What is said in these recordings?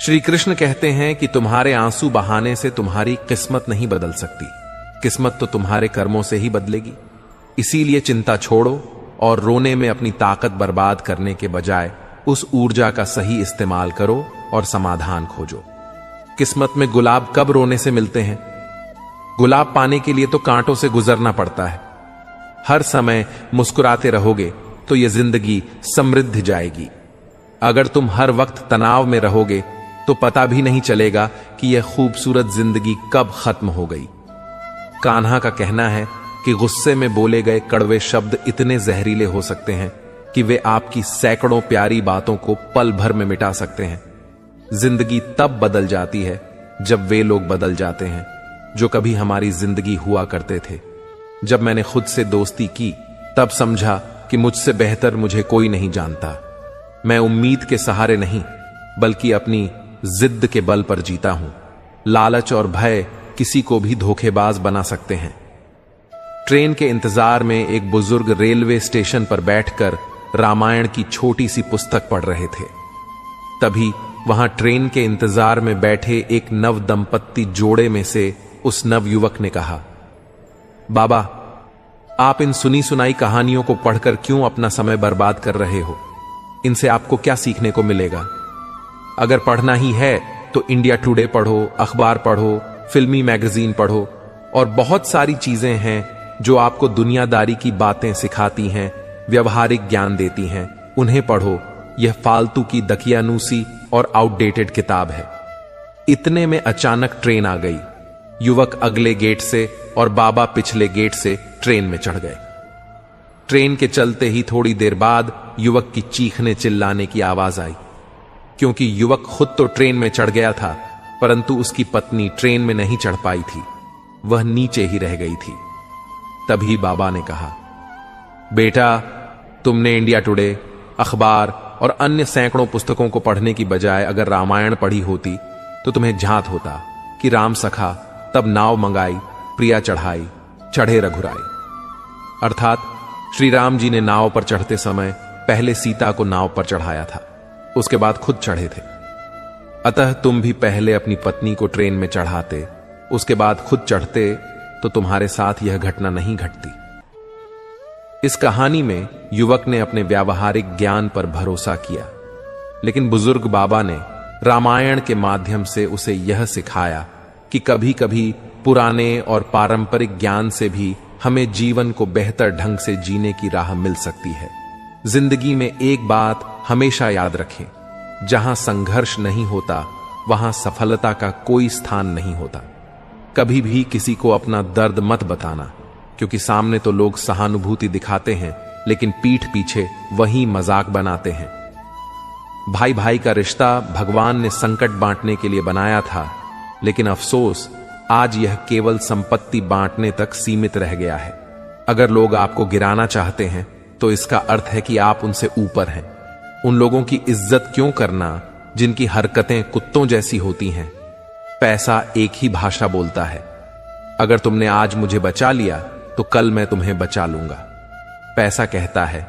श्री कृष्ण कहते हैं कि तुम्हारे आंसू बहाने से तुम्हारी किस्मत नहीं बदल सकती, किस्मत तो तुम्हारे कर्मों से ही बदलेगी। इसीलिए चिंता छोड़ो और रोने में अपनी ताकत बर्बाद करने के बजाय उस ऊर्जा का सही इस्तेमाल करो और समाधान खोजो। किस्मत में गुलाब कब रोने से मिलते हैं? गुलाब पाने के लिए तो कांटों से गुजरना पड़ता है। हर समय मुस्कुराते रहोगे तो यह जिंदगी समृद्ध जाएगी। अगर तुम हर वक्त तनाव में रहोगे तो पता भी नहीं चलेगा कि यह खूबसूरत जिंदगी कब खत्म हो गई। कान्हा का कहना है कि गुस्से में बोले गए कड़वे शब्द इतने जहरीले हो सकते हैं कि वे आपकी सैकड़ों प्यारी बातों को पल भर में मिटा सकते हैं। जिंदगी तब बदल जाती है जब वे लोग बदल जाते हैं जो कभी हमारी जिंदगी हुआ करते थे। जब मैंने खुद से दोस्ती की तब समझा कि मुझसे बेहतर मुझे कोई नहीं जानता। मैं उम्मीद के सहारे नहीं बल्कि अपनी जिद के बल पर जीता हूं। लालच और भय किसी को भी धोखेबाज बना सकते हैं। ट्रेन के इंतजार में एक बुजुर्ग रेलवे स्टेशन पर बैठकर रामायण की छोटी सी पुस्तक पढ़ रहे थे। तभी वहां ट्रेन के इंतजार में बैठे एक नव दंपत्ति जोड़े में से उस नव युवक ने कहा, बाबा, आप इन सुनी सुनाई कहानियों को पढ़कर क्यों अपना समय बर्बाद कर रहे हो? इनसे आपको क्या सीखने को मिलेगा? अगर पढ़ना ही है तो इंडिया टुडे पढ़ो, अखबार पढ़ो, फिल्मी मैगजीन पढ़ो और बहुत सारी चीजें हैं जो आपको दुनियादारी की बातें सिखाती हैं, व्यवहारिक ज्ञान देती हैं। उन्हें पढ़ो। यह फालतू की दकियानूसी और आउटडेटेड किताब है। इतने में अचानक ट्रेन आ गई। युवक अगले गेट से और बाबा पिछले गेट से ट्रेन में चढ़ गए। ट्रेन के चलते ही थोड़ी देर बाद युवक की चीखने चिल्लाने की आवाज आई, क्योंकि युवक खुद तो ट्रेन में चढ़ गया था परंतु उसकी पत्नी ट्रेन में नहीं चढ़ पाई थी, वह नीचे ही रह गई थी। तभी बाबा ने कहा, बेटा, तुमने इंडिया टुडे, अखबार और अन्य सैकड़ों पुस्तकों को पढ़ने की बजाय अगर रामायण पढ़ी होती तो तुम्हें झात होता कि राम सखा तब नाव मंगाई, प्रिया चढ़ाई, चढ़े रघुराई। अर्थात श्री राम जी ने नाव पर चढ़ते समय पहले सीता को नाव पर चढ़ाया था, उसके बाद खुद चढ़े थे। अतः तुम भी पहले अपनी पत्नी को ट्रेन में चढ़ाते, उसके बाद खुद चढ़ते तो तुम्हारे साथ यह घटना नहीं घटती। इस कहानी में युवक ने अपने व्यावहारिक ज्ञान पर भरोसा किया, लेकिन बुजुर्ग बाबा ने रामायण के माध्यम से उसे यह सिखाया कि कभी कभी पुराने और पारंपरिक ज्ञान से भी हमें जीवन को बेहतर ढंग से जीने की राह मिल सकती है। जिंदगी में एक बात हमेशा याद रखें, जहां संघर्ष नहीं होता वहां सफलता का कोई स्थान नहीं होता। कभी भी किसी को अपना दर्द मत बताना, क्योंकि सामने तो लोग सहानुभूति दिखाते हैं लेकिन पीठ पीछे वही मजाक बनाते हैं। भाई भाई का रिश्ता भगवान ने संकट बांटने के लिए बनाया था, लेकिन अफसोस आज यह केवल संपत्ति बांटने तक सीमित रह गया है। अगर लोग आपको गिराना चाहते हैं तो इसका अर्थ है कि आप उनसे ऊपर हैं। उन लोगों की इज्जत क्यों करना जिनकी हरकतें कुत्तों जैसी होती हैं? पैसा एक ही भाषा बोलता है। अगर तुमने आज मुझे बचा लिया तो कल मैं तुम्हें बचा लूंगा। पैसा कहता है,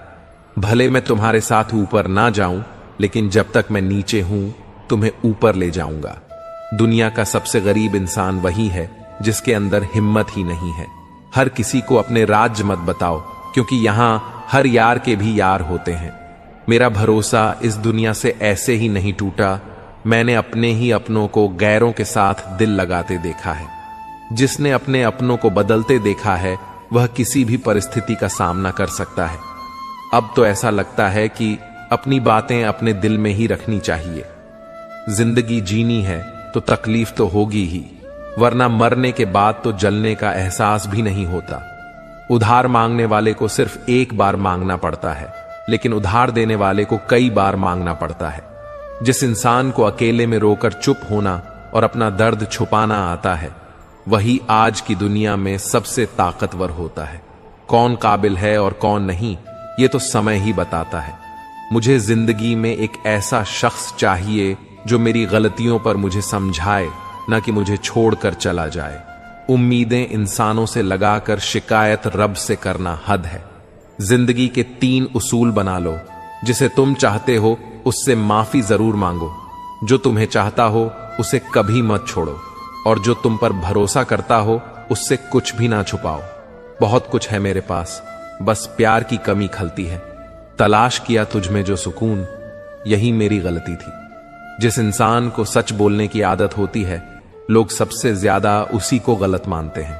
भले मैं तुम्हारे साथ ऊपर ना जाऊं, लेकिन जब तक मैं नीचे हूं तुम्हें ऊपर ले जाऊंगा। दुनिया का सबसे गरीब इंसान वही है जिसके अंदर हिम्मत ही नहीं है। हर किसी को अपने राज मत बताओ, क्योंकि यहां हर यार के भी यार होते हैं। मेरा भरोसा इस दुनिया से ऐसे ही नहीं टूटा। मैंने अपने ही अपनों को गैरों के साथ दिल लगाते देखा है। जिसने अपने अपनों को बदलते देखा है वह किसी भी परिस्थिति का सामना कर सकता है। अब तो ऐसा लगता है कि अपनी बातें अपने दिल में ही रखनी चाहिए। जिंदगी जीनी है तो तकलीफ तो होगी ही, वरना मरने के बाद तो जलने का एहसास भी नहीं होता। उधार मांगने वाले को सिर्फ एक बार मांगना पड़ता है, लेकिन उधार देने वाले को कई बार मांगना पड़ता है। जिस इंसान को अकेले में रोकर चुप होना और अपना दर्द छुपाना आता है, वही आज की दुनिया में सबसे ताकतवर होता है। कौन काबिल है और कौन नहीं, ये तो समय ही बताता है। मुझे जिंदगी में एक ऐसा शख्स चाहिए जो मेरी गलतियों पर मुझे समझाए, न कि मुझे छोड़कर चला जाए। उम्मीदें इंसानों से लगाकर शिकायत रब से करना हद है। जिंदगी के 3 उसूल बना लो। जिसे तुम चाहते हो उससे माफी जरूर मांगो। जो तुम्हें चाहता हो उसे कभी मत छोड़ो, और जो तुम पर भरोसा करता हो उससे कुछ भी ना छुपाओ। बहुत कुछ है मेरे पास, बस प्यार की कमी खलती है। तलाश किया तुझ में जो सुकून, यही मेरी गलती थी। जिस इंसान को सच बोलने की आदत होती है, लोग सबसे ज्यादा उसी को गलत मानते हैं।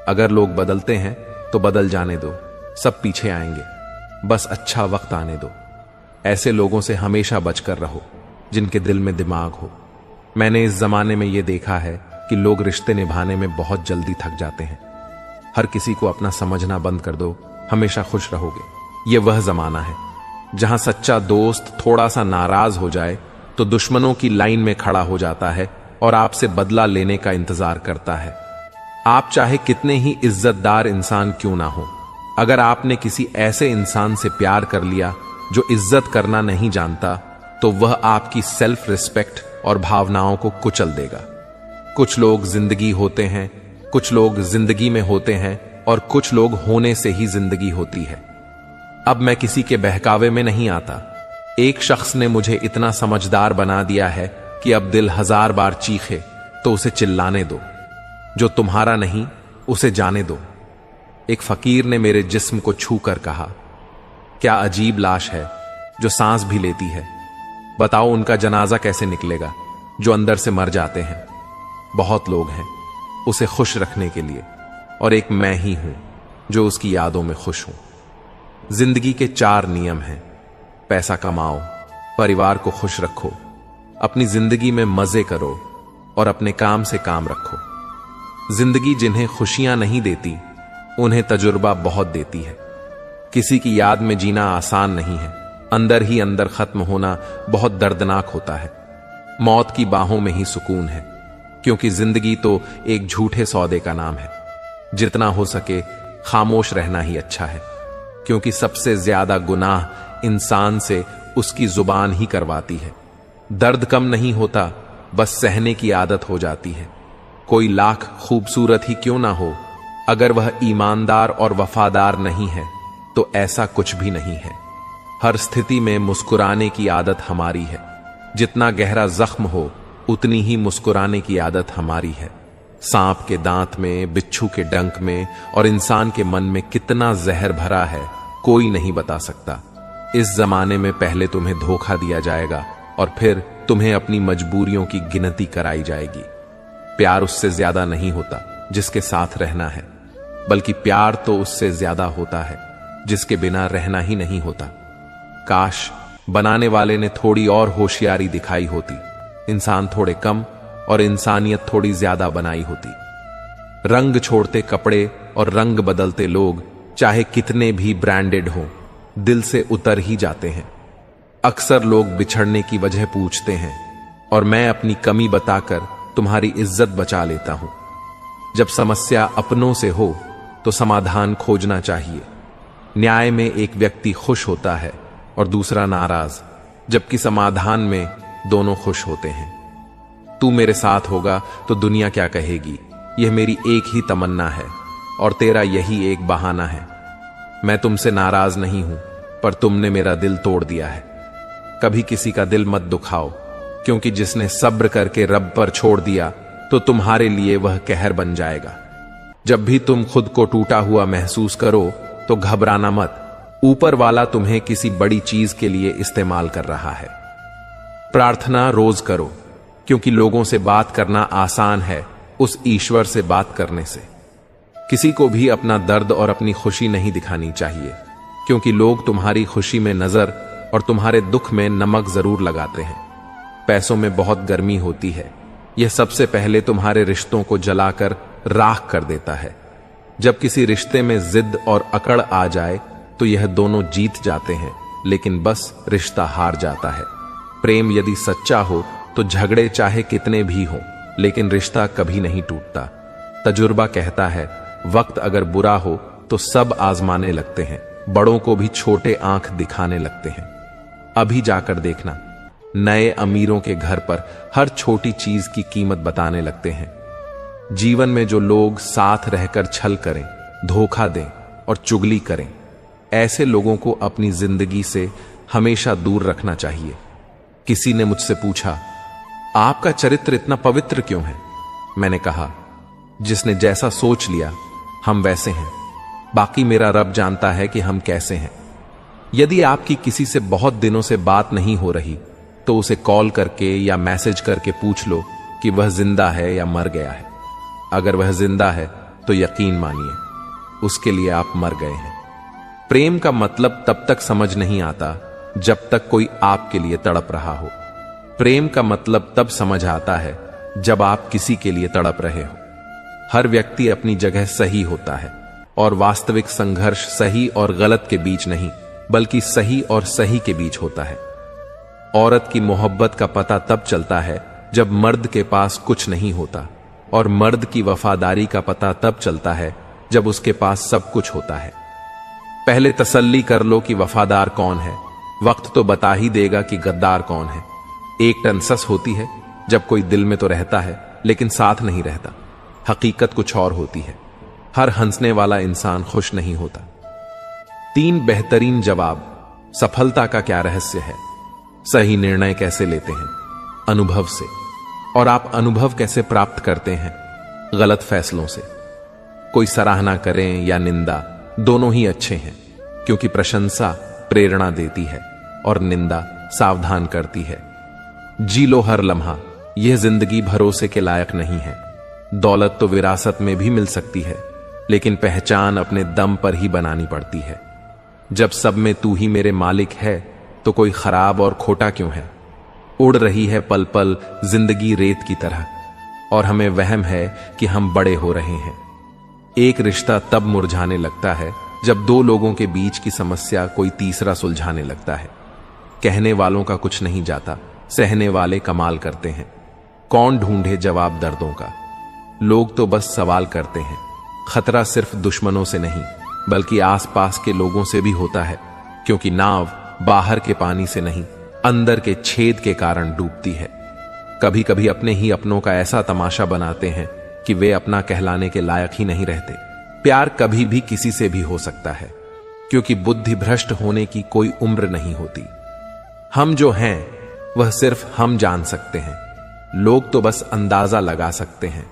अगर लोग बदलते हैं तो बदल जाने दो, सब पीछे आएंगे, बस अच्छा वक्त आने दो। ऐसे लोगों से हमेशा बचकर रहो जिनके दिल में दिमाग हो। मैंने इस जमाने में यह देखा है कि लोग रिश्ते निभाने में बहुत जल्दी थक जाते हैं। हर किसी को अपना समझना बंद कर दो, हमेशा खुश रहोगे। यह वह जमाना है जहां सच्चा दोस्त थोड़ा सा नाराज हो जाए तो दुश्मनों की लाइन में खड़ा हो जाता है और आपसे बदला लेने का इंतजार करता है। आप चाहे कितने ही इज्जतदार इंसान क्यों ना हो, अगर आपने किसी ऐसे इंसान से प्यार कर लिया जो इज्जत करना नहीं जानता, तो वह आपकी सेल्फ रिस्पेक्ट और भावनाओं को कुचल देगा। कुछ लोग जिंदगी होते हैं, कुछ लोग जिंदगी में होते हैं, और कुछ लोग होने से ही जिंदगी होती है। अब मैं किसी के बहकावे में नहीं आता। एक शख्स ने मुझे इतना समझदार बना दिया है कि अब दिल 1000 बार चीखे तो उसे चिल्लाने दो। जो तुम्हारा नहीं उसे जाने दो। एक फकीर ने मेरे जिस्म को छू कर कहा, क्या अजीब लाश है जो सांस भी लेती है। बताओ उनका जनाजा कैसे निकलेगा जो अंदर से मर जाते हैं। बहुत लोग हैं उसे खुश रखने के लिए, और एक मैं ही हूं जो उसकी यादों में खुश हूं। जिंदगी के 4 नियम हैं। पैसा कमाओ, परिवार को खुश रखो, अपनी जिंदगी में मजे करो, और अपने काम से काम रखो। जिंदगी जिन्हें खुशियां नहीं देती उन्हें तजुर्बा बहुत देती है। किसी की याद में जीना आसान नहीं है, अंदर ही अंदर खत्म होना बहुत दर्दनाक होता है। मौत की बाहों में ही सुकून है, क्योंकि जिंदगी तो एक झूठे सौदे का नाम है। जितना हो सके खामोश रहना ही अच्छा है, क्योंकि सबसे ज्यादा गुनाह इंसान से उसकी जुबान ही करवाती है। दर्द कम नहीं होता, बस सहने की आदत हो जाती है। कोई लाख खूबसूरत ही क्यों ना हो, अगर वह ईमानदार और वफादार नहीं है तो ऐसा कुछ भी नहीं है। हर स्थिति में मुस्कुराने की आदत हमारी है। जितना गहरा जख्म हो उतनी ही मुस्कुराने की आदत हमारी है। सांप के दांत में, बिच्छू के डंक में और इंसान के मन में कितना जहर भरा है, कोई नहीं बता सकता। इस जमाने में पहले तुम्हें धोखा दिया जाएगा और फिर तुम्हें अपनी मजबूरियों की गिनती कराई जाएगी। प्यार उससे ज्यादा नहीं होता जिसके साथ रहना है, बल्कि प्यार तो उससे ज्यादा होता है जिसके बिना रहना ही नहीं होता। काश बनाने वाले ने थोड़ी और होशियारी दिखाई होती, इंसान थोड़े कम और इंसानियत थोड़ी ज्यादा बनाई होती। रंग छोड़ते कपड़े और रंग बदलते लोग चाहे कितने भी ब्रांडेड हों, दिल से उतर ही जाते हैं। अक्सर लोग बिछड़ने की वजह पूछते हैं और मैं अपनी कमी बताकर तुम्हारी इज्जत बचा लेता हूं। जब समस्या अपनों से हो तो समाधान खोजना चाहिए। न्याय में एक व्यक्ति खुश होता है और दूसरा नाराज, जबकि समाधान में दोनों खुश होते हैं। तू मेरे साथ होगा तो दुनिया क्या कहेगी, यह मेरी एक ही तमन्ना है और तेरा यही एक बहाना है। मैं तुमसे नाराज नहीं हूं, पर तुमने मेरा दिल तोड़ दिया है। कभी किसी का दिल मत दुखाओ, क्योंकि जिसने सब्र करके रब पर छोड़ दिया तो तुम्हारे लिए वह कहर बन जाएगा। जब भी तुम खुद को टूटा हुआ महसूस करो तो घबराना मत, ऊपर वाला तुम्हें किसी बड़ी चीज के लिए इस्तेमाल कर रहा है। प्रार्थना रोज करो, क्योंकि लोगों से बात करना आसान है उस ईश्वर से बात करने से। किसी को भी अपना दर्द और अपनी खुशी नहीं दिखानी चाहिए, क्योंकि लोग तुम्हारी खुशी में नजर और तुम्हारे दुख में नमक जरूर लगाते हैं। पैसों में बहुत गर्मी होती है, यह सबसे पहले तुम्हारे रिश्तों को जलाकर राख कर देता है। जब किसी रिश्ते में जिद और अकड़ आ जाए तो यह दोनों जीत जाते हैं, लेकिन बस रिश्ता हार जाता है। प्रेम यदि सच्चा हो तो झगड़े चाहे कितने भी हो, लेकिन रिश्ता कभी नहीं टूटता। तजुर्बा कहता है, वक्त अगर बुरा हो तो सब आजमाने लगते हैं, बड़ों को भी छोटे आंख दिखाने लगते हैं। अभी जाकर देखना, नए अमीरों के घर पर हर छोटी चीज की कीमत बताने लगते हैं। जीवन में जो लोग साथ रहकर छल करें, धोखा दें और चुगली करें, ऐसे लोगों को अपनी जिंदगी से हमेशा दूर रखना चाहिए। किसी ने मुझसे पूछा, आपका चरित्र इतना पवित्र क्यों है? मैंने कहा, जिसने जैसा सोच लिया हम वैसे हैं, बाकी मेरा रब जानता है कि हम कैसे हैं। यदि आपकी किसी से बहुत दिनों से बात नहीं हो रही तो उसे कॉल करके या मैसेज करके पूछ लो कि वह जिंदा है या मर गया है। अगर वह जिंदा है तो यकीन मानिए उसके लिए आप मर गए हैं। प्रेम का मतलब तब तक समझ नहीं आता जब तक कोई आपके लिए तड़प रहा हो। प्रेम का मतलब तब समझ आता है जब आप किसी के लिए तड़प रहे हो। हर व्यक्ति अपनी जगह सही होता है और वास्तविक संघर्ष सही और गलत के बीच नहीं बल्कि सही और सही के बीच होता है। औरत की मोहब्बत का पता तब चलता है जब मर्द के पास कुछ नहीं होता, और मर्द की वफादारी का पता तब चलता है जब उसके पास सब कुछ होता है। पहले तसल्ली कर लो कि वफादार कौन है, वक्त तो बता ही देगा कि गद्दार कौन है। एक टन सस होती है जब कोई दिल में तो रहता है लेकिन साथ नहीं रहता। हकीकत कुछ और होती है। हर हंसने वाला इंसान खुश नहीं होता। 3 बेहतरीन जवाब। सफलता का क्या रहस्य है? सही निर्णय कैसे लेते हैं? अनुभव से। और आप अनुभव कैसे प्राप्त करते हैं? गलत फैसलों से। कोई सराहना करें या निंदा, दोनों ही अच्छे हैं, क्योंकि प्रशंसा प्रेरणा देती है और निंदा सावधान करती है। जी लो हर लम्हा, यह जिंदगी भरोसे के लायक नहीं है। दौलत तो विरासत में भी मिल सकती है, लेकिन पहचान अपने दम पर ही बनानी पड़ती है। जब सब में तू ही मेरे मालिक है तो कोई खराब और खोटा क्यों है? उड़ रही है पल पल जिंदगी रेत की तरह, और हमें वहम है कि हम बड़े हो रहे हैं। एक रिश्ता तब मुरझाने लगता है जब 2 लोगों के बीच की समस्या कोई तीसरा सुलझाने लगता है। कहने वालों का कुछ नहीं जाता, सहने वाले कमाल करते हैं। कौन ढूंढे जवाब दर्दों का? लोग तो बस सवाल करते हैं। खतरा सिर्फ दुश्मनों से नहीं बल्कि आसपास के लोगों से भी होता है, क्योंकि नाव बाहर के पानी से नहीं अंदर के छेद के कारण डूबती है। कभी कभी अपने ही अपनों का ऐसा तमाशा बनाते हैं कि वे अपना कहलाने के लायक ही नहीं रहते। प्यार कभी भी किसी से भी हो सकता है, क्योंकि बुद्धि भ्रष्ट होने की कोई उम्र नहीं होती। हम जो हैं वह सिर्फ हम जान सकते हैं, लोग तो बस अंदाजा लगा सकते हैं।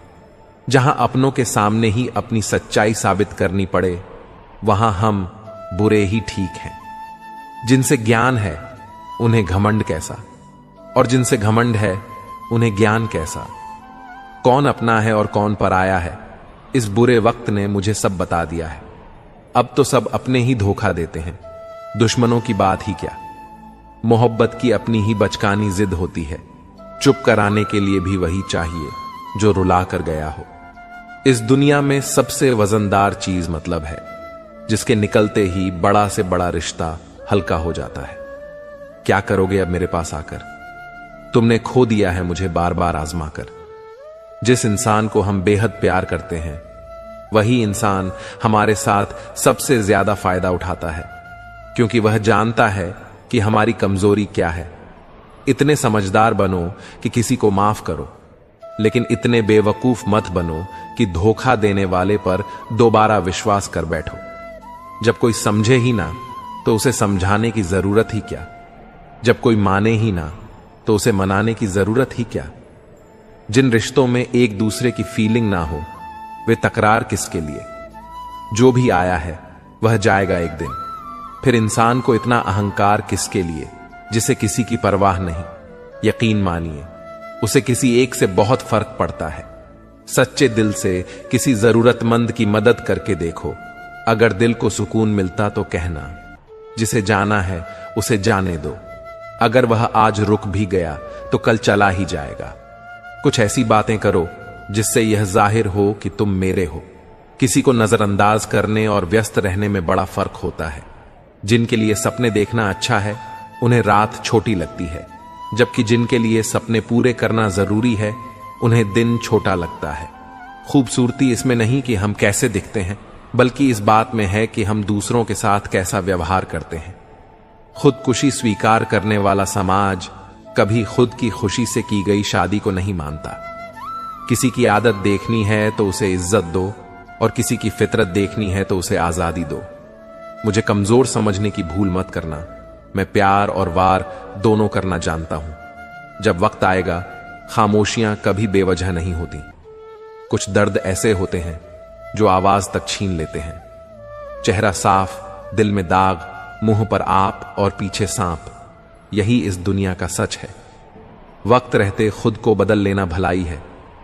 जहां अपनों के सामने ही अपनी सच्चाई साबित करनी पड़े, वहां हम बुरे ही ठीक हैं। जिनसे ज्ञान है उन्हें घमंड कैसा, और जिनसे घमंड है उन्हें ज्ञान कैसा। कौन अपना है और कौन पराया है, इस बुरे वक्त ने मुझे सब बता दिया है। अब तो सब अपने ही धोखा देते हैं, दुश्मनों की बात ही क्या। मोहब्बत की अपनी ही बचकानी जिद होती है, चुप कराने के लिए भी वही चाहिए जो रुला कर गया हो। इस दुनिया में सबसे वजनदार चीज मतलब है, जिसके निकलते ही बड़ा से बड़ा रिश्ता हल्का हो जाता है। क्या करोगे अब मेरे पास आकर? तुमने खो दिया है मुझे बार बार आजमा कर। जिस इंसान को हम बेहद प्यार करते हैं, वही इंसान हमारे साथ सबसे ज्यादा फायदा उठाता है, क्योंकि वह जानता है कि हमारी कमजोरी क्या है। इतने समझदार बनो कि किसी को माफ करो, लेकिन इतने बेवकूफ मत बनो कि धोखा देने वाले पर दोबारा विश्वास कर बैठो। जब कोई समझे ही ना तो उसे समझाने की जरूरत ही क्या? जब कोई माने ही ना तो उसे मनाने की जरूरत ही क्या? जिन रिश्तों में एक दूसरे की फीलिंग ना हो, वे तकरार किसके लिए? जो भी आया है वह जाएगा एक दिन। फिर इंसान को इतना अहंकार किसके लिए, जिसे किसी की परवाह नहीं? यकीन मानिए, उसे किसी एक से बहुत फर्क पड़ता है। सच्चे दिल से किसी जरूरतमंद की मदद करके देखो। अगर दिल को सुकून मिलता तो कहना, जिसे जाना है उसे जाने दो। अगर वह आज रुक भी गया तो कल चला ही जाएगा। कुछ ऐसी बातें करो जिससे यह जाहिर हो कि तुम मेरे हो। किसी को नजरअंदाज करने और व्यस्त रहने में बड़ा फर्क होता है। जिनके लिए सपने देखना अच्छा है, उन्हें रात छोटी लगती है, जबकि जिनके लिए सपने पूरे करना जरूरी है, उन्हें दिन छोटा लगता है। खूबसूरती इसमें नहीं कि हम कैसे दिखते हैं, बल्कि इस बात में है कि हम दूसरों के साथ कैसा व्यवहार करते हैं। खुदकुशी स्वीकार करने वाला समाज कभी खुद की खुशी से की गई शादी को नहीं मानता। किसी की आदत देखनी है तो उसे इज्जत दो, और किसी की फितरत देखनी है तो उसे आजादी दो। मुझे कमजोर समझने की भूल मत करना। मैं प्यार और वार दोनों करना जानता हूं। जब वक्त आएगा, खामोशियां कभी बेवजह नहीं होती। कुछ दर्द ऐसे होते हैं जो आवाज तक छीन लेते हैं। चेहरा साफ, दिल में दाग, मुंह पर आप और पीछे सांप, यही इस दुनिया का सच है। वक्त रहते खुद को बदल लेना भलाई है,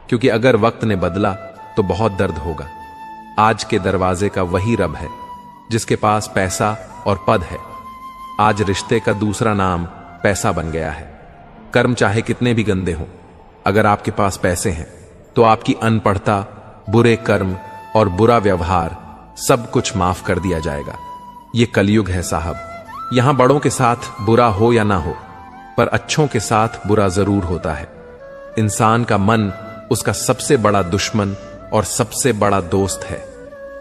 क्योंकि अगर वक्त ने बदला तो बहुत दर्द होगा। आज के दरवाजे का वही रब है जिसके पास पैसा और पद है। आज रिश्ते का दूसरा नाम पैसा बन गया है। कर्म चाहे कितने भी गंदे हों, अगर आपके पास पैसे हैं तो आपकी अनपढ़ता, बुरे कर्म और बुरा व्यवहार सब कुछ माफ कर दिया जाएगा। ये कलयुग है साहब। यहां बड़ों के साथ बुरा हो या ना हो, पर अच्छों के साथ बुरा जरूर होता है। इंसान का मन उसका सबसे बड़ा दुश्मन और सबसे बड़ा दोस्त है।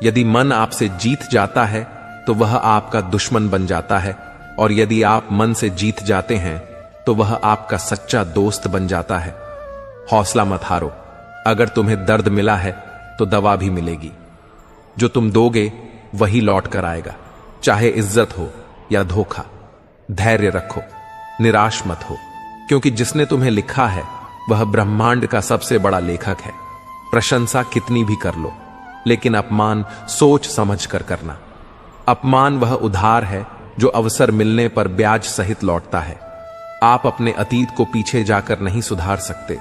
यदि मन आपसे जीत जाता है तो वह आपका दुश्मन बन जाता है, और यदि आप मन से जीत जाते हैं तो वह आपका सच्चा दोस्त बन जाता है। हौसला मत हारो। अगर तुम्हें दर्द मिला है तो दवा भी मिलेगी। जो तुम दोगे वही लौट कर आएगा, चाहे इज्जत हो या धोखा। धैर्य रखो, निराश मत हो, क्योंकि जिसने तुम्हें लिखा है वह ब्रह्मांड का सबसे बड़ा लेखक है। प्रशंसा कितनी भी कर लो, लेकिन अपमान सोच समझ कर करना। अपमान वह उधार है जो अवसर मिलने पर ब्याज सहित लौटता है। आप अपने अतीत को पीछे जाकर नहीं सुधार सकते,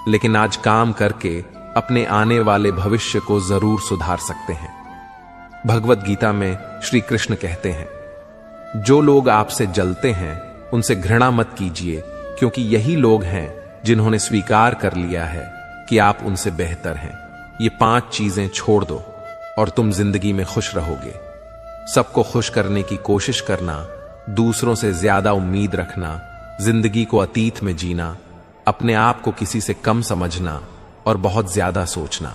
लेकिन आज काम करके अपने आने वाले भविष्य को जरूर सुधार सकते हैं। भगवत गीता में श्री कृष्ण कहते हैं, जो लोग आपसे जलते हैं उनसे घृणा मत कीजिए, क्योंकि यही लोग हैं जिन्होंने स्वीकार कर लिया है कि आप उनसे बेहतर हैं। ये 5 चीजें छोड़ दो और तुम जिंदगी में खुश रहोगे। सबको खुश करने की कोशिश करना, दूसरों से ज्यादा उम्मीद रखना, जिंदगी को अतीत में जीना, अपने आप को किसी से कम समझना और बहुत ज्यादा सोचना।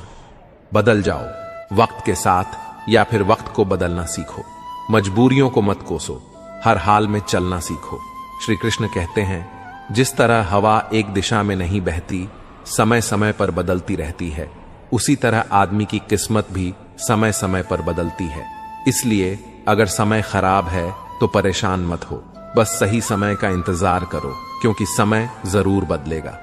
बदल जाओ वक्त के साथ, या फिर वक्त को बदलना सीखो। मजबूरियों को मत कोसो, हर हाल में चलना सीखो। श्री कृष्ण कहते हैं, जिस तरह हवा एक दिशा में नहीं बहती, समय समय पर बदलती रहती है, उसी तरह आदमी की किस्मत भी समय समय पर बदलती है। इसलिए अगर समय खराब है तो परेशान मत हो, बस सही समय का इंतजार करो, क्योंकि समय जरूर बदलेगा।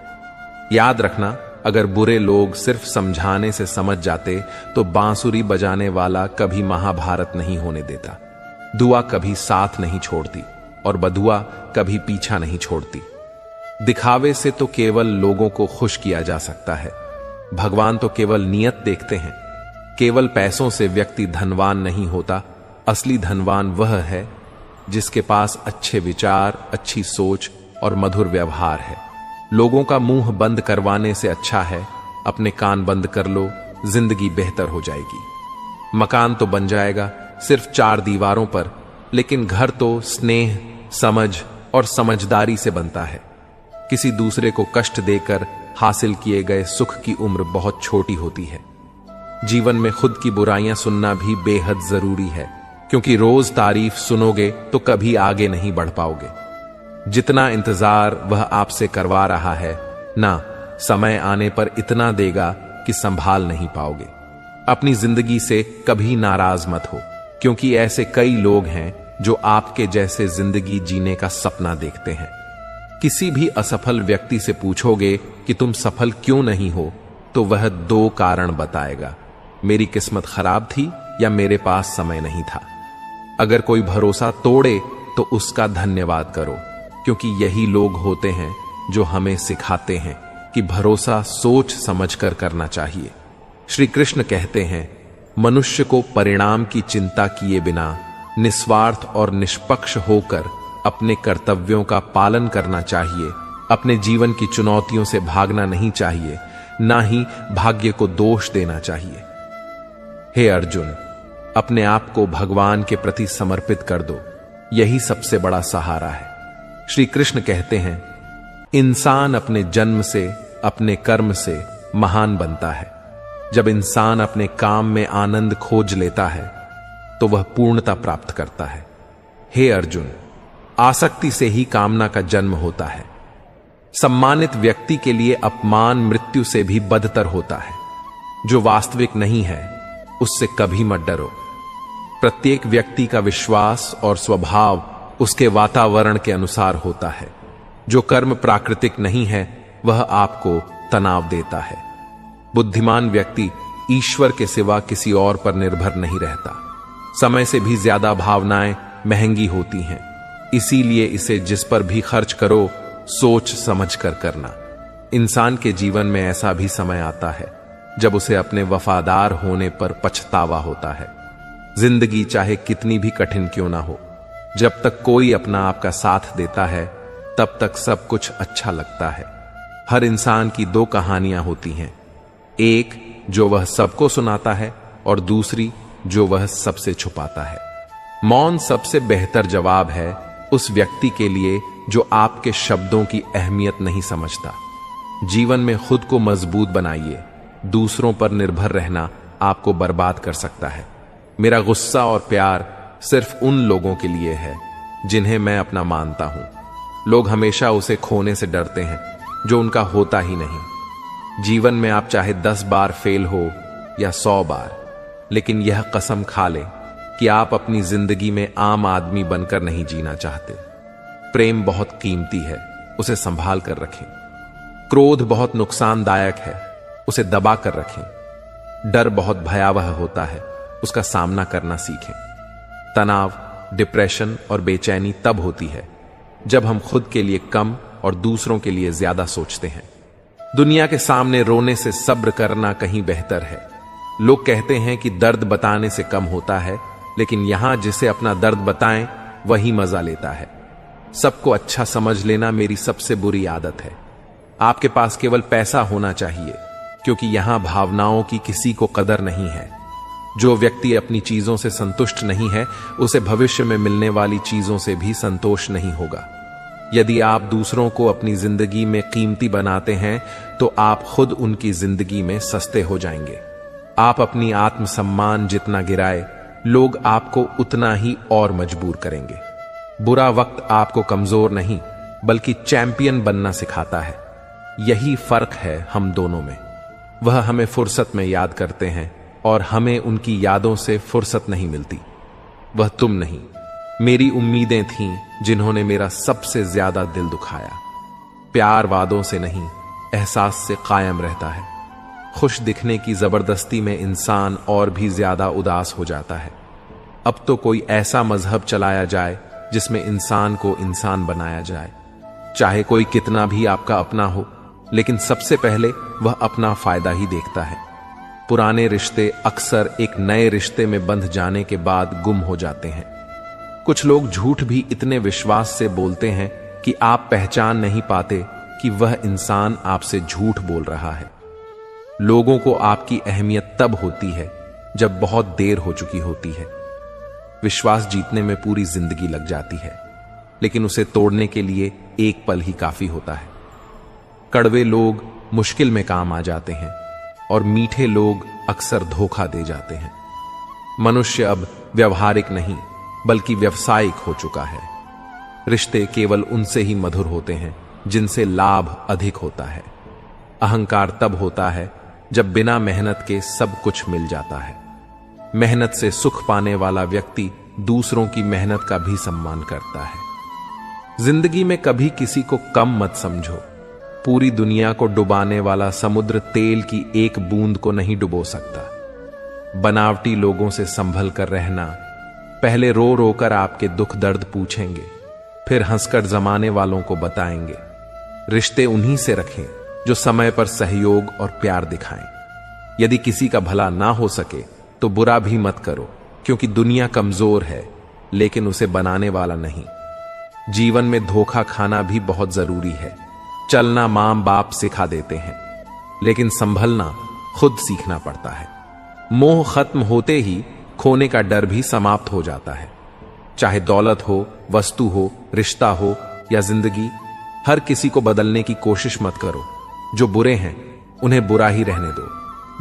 याद रखना, अगर बुरे लोग सिर्फ समझाने से समझ जाते तो बांसुरी बजाने वाला कभी महाभारत नहीं होने देता। दुआ कभी साथ नहीं छोड़ती और बदुआ कभी पीछा नहीं छोड़ती। दिखावे से तो केवल लोगों को खुश किया जा सकता है। भगवान तो केवल नियत देखते हैं। केवल पैसों से व्यक्ति धनवान नहीं होता। असली धनवान वह है जिसके पास अच्छे विचार, अच्छी सोच और मधुर व्यवहार है। लोगों का मुंह बंद करवाने से अच्छा है अपने कान बंद कर लो, जिंदगी बेहतर हो जाएगी। मकान तो बन जाएगा सिर्फ 4 दीवारों पर, लेकिन घर तो स्नेह, समझ और समझदारी से बनता है। किसी दूसरे को कष्ट देकर हासिल किए गए सुख की उम्र बहुत छोटी होती है। जीवन में खुद की बुराइयां सुनना भी बेहद जरूरी है, क्योंकि रोज तारीफ सुनोगे तो कभी आगे नहीं बढ़ पाओगे। जितना इंतजार वह आपसे करवा रहा है ना, समय आने पर इतना देगा कि संभाल नहीं पाओगे। अपनी जिंदगी से कभी नाराज मत हो, क्योंकि ऐसे कई लोग हैं जो आपके जैसे जिंदगी जीने का सपना देखते हैं। किसी भी असफल व्यक्ति से पूछोगे कि तुम सफल क्यों नहीं हो, तो वह 2 कारण बताएगा, मेरी किस्मत खराब थी या मेरे पास समय नहीं था। अगर कोई भरोसा तोड़े तो उसका धन्यवाद करो, क्योंकि यही लोग होते हैं जो हमें सिखाते हैं कि भरोसा सोच समझकर करना चाहिए। श्री कृष्ण कहते हैं, मनुष्य को परिणाम की चिंता किए बिना निस्वार्थ और निष्पक्ष होकर अपने कर्तव्यों का पालन करना चाहिए। अपने जीवन की चुनौतियों से भागना नहीं चाहिए, ना ही भाग्य को दोष देना चाहिए। हे अर्जुन, अपने आप को भगवान के प्रति समर्पित कर दो, यही सबसे बड़ा सहारा है। श्री कृष्ण कहते हैं, इंसान अपने जन्म से, अपने कर्म से महान बनता है। जब इंसान अपने काम में आनंद खोज लेता है तो वह पूर्णता प्राप्त करता है। हे अर्जुन, आसक्ति से ही कामना का जन्म होता है। सम्मानित व्यक्ति के लिए अपमान मृत्यु से भी बदतर होता है। जो वास्तविक नहीं है उससे कभी मत डरो। प्रत्येक व्यक्ति का विश्वास और स्वभाव उसके वातावरण के अनुसार होता है। जो कर्म प्राकृतिक नहीं है वह आपको तनाव देता है। बुद्धिमान व्यक्ति ईश्वर के सिवा किसी और पर निर्भर नहीं रहता। समय से भी ज्यादा भावनाएं महंगी होती हैं, इसीलिए इसे जिस पर भी खर्च करो सोच समझ कर करना। इंसान के जीवन में ऐसा भी समय आता है जब उसे अपने वफादार होने पर पछतावा होता है। जिंदगी चाहे कितनी भी कठिन क्यों ना हो, जब तक कोई अपना आपका साथ देता है तब तक सब कुछ अच्छा लगता है। हर इंसान की दो कहानियां होती हैं, एक जो वह सबको सुनाता है और दूसरी जो वह सबसे छुपाता है। मौन सबसे बेहतर जवाब है उस व्यक्ति के लिए जो आपके शब्दों की अहमियत नहीं समझता। जीवन में खुद को मजबूत बनाइए, दूसरों पर निर्भर रहना आपको बर्बाद कर सकता है। मेरा गुस्सा और प्यार सिर्फ उन लोगों के लिए है जिन्हें मैं अपना मानता हूं। लोग हमेशा उसे खोने से डरते हैं जो उनका होता ही नहीं। जीवन में आप चाहे 10 बार फेल हो या 100 बार, लेकिन यह कसम खा लें कि आप अपनी जिंदगी में आम आदमी बनकर नहीं जीना चाहते। प्रेम बहुत कीमती है, उसे संभाल कर रखें। क्रोध बहुत नुकसानदायक है, उसे दबा कर रखें। डर बहुत भयावह होता है, उसका सामना करना सीखें। तनाव, डिप्रेशन और बेचैनी तब होती है जब हम खुद के लिए कम और दूसरों के लिए ज्यादा सोचते हैं। दुनिया के सामने रोने से सब्र करना कहीं बेहतर है। लोग कहते हैं कि दर्द बताने से कम होता है, लेकिन यहां जिसे अपना दर्द बताएं वही मजा लेता है। सबको अच्छा समझ लेना मेरी सबसे बुरी आदत है। आपके पास केवल पैसा होना चाहिए, क्योंकि यहां भावनाओं की किसी को कदर नहीं है। जो व्यक्ति अपनी चीजों से संतुष्ट नहीं है, उसे भविष्य में मिलने वाली चीजों से भी संतोष नहीं होगा। यदि आप दूसरों को अपनी जिंदगी में कीमती बनाते हैं तो आप खुद उनकी जिंदगी में सस्ते हो जाएंगे। आप अपनी आत्मसम्मान जितना गिराए, लोग आपको उतना ही और मजबूर करेंगे। बुरा वक्त आपको कमजोर नहीं बल्कि चैंपियन बनना सिखाता है। यही फर्क है हम दोनों में। वह हमें फुर्सत में याद करते हैं और हमें उनकी यादों से फुर्सत नहीं मिलती। वह तुम नहीं, मेरी उम्मीदें थीं जिन्होंने मेरा सबसे ज्यादा दिल दुखाया। प्यार वादों से नहीं, एहसास से कायम रहता है। खुश दिखने की जबरदस्ती में इंसान और भी ज्यादा उदास हो जाता है। अब तो कोई ऐसा मजहब चलाया जाए जिसमें इंसान को इंसान बनाया जाए। चाहे कोई कितना भी आपका अपना हो, लेकिन सबसे पहले वह अपना फायदा ही देखता है। पुराने रिश्ते अक्सर एक नए रिश्ते में बंध जाने के बाद गुम हो जाते हैं। कुछ लोग झूठ भी इतने विश्वास से बोलते हैं कि आप पहचान नहीं पाते कि वह इंसान आपसे झूठ बोल रहा है। लोगों को आपकी अहमियत तब होती है जब बहुत देर हो चुकी होती है। विश्वास जीतने में पूरी जिंदगी लग जाती है, लेकिन उसे तोड़ने के लिए एक पल ही काफी होता है। कड़वे लोग मुश्किल में काम आ जाते हैं और मीठे लोग अक्सर धोखा दे जाते हैं। मनुष्य अब व्यवहारिक नहीं बल्कि व्यावसायिक हो चुका है। रिश्ते केवल उनसे ही मधुर होते हैं जिनसे लाभ अधिक होता है। अहंकार तब होता है जब बिना मेहनत के सब कुछ मिल जाता है। मेहनत से सुख पाने वाला व्यक्ति दूसरों की मेहनत का भी सम्मान करता है। जिंदगी में कभी किसी को कम मत समझो। पूरी दुनिया को डुबाने वाला समुद्र तेल की एक बूंद को नहीं डुबो सकता। बनावटी लोगों से संभल कर रहना। पहले रो रो कर आपके दुख दर्द पूछेंगे, फिर हंसकर जमाने वालों को बताएंगे। रिश्ते उन्हीं से रखें जो समय पर सहयोग और प्यार दिखाएं। यदि किसी का भला ना हो सके तो बुरा भी मत करो, क्योंकि दुनिया कमजोर है लेकिन उसे बनाने वाला नहीं। जीवन में धोखा खाना भी बहुत जरूरी है। चलना मां बाप सिखा देते हैं, लेकिन संभलना खुद सीखना पड़ता है। मोह खत्म होते ही खोने का डर भी समाप्त हो जाता है। चाहे दौलत हो, वस्तु हो, रिश्ता हो या जिंदगी, हर किसी को बदलने की कोशिश मत करो। जो बुरे हैं उन्हें बुरा ही रहने दो,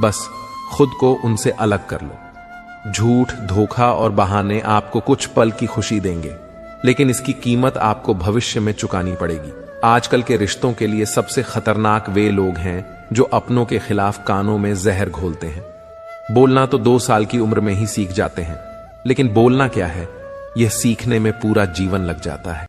बस खुद को उनसे अलग कर लो। झूठ, धोखा और बहाने आपको कुछ पल की खुशी देंगे, लेकिन इसकी कीमत आपको भविष्य में चुकानी पड़ेगी। आजकल के रिश्तों के लिए सबसे खतरनाक वे लोग हैं जो अपनों के खिलाफ कानों में जहर घोलते हैं। बोलना तो 2 साल की उम्र में ही सीख जाते हैं, लेकिन बोलना क्या है, यह सीखने में पूरा जीवन लग जाता है।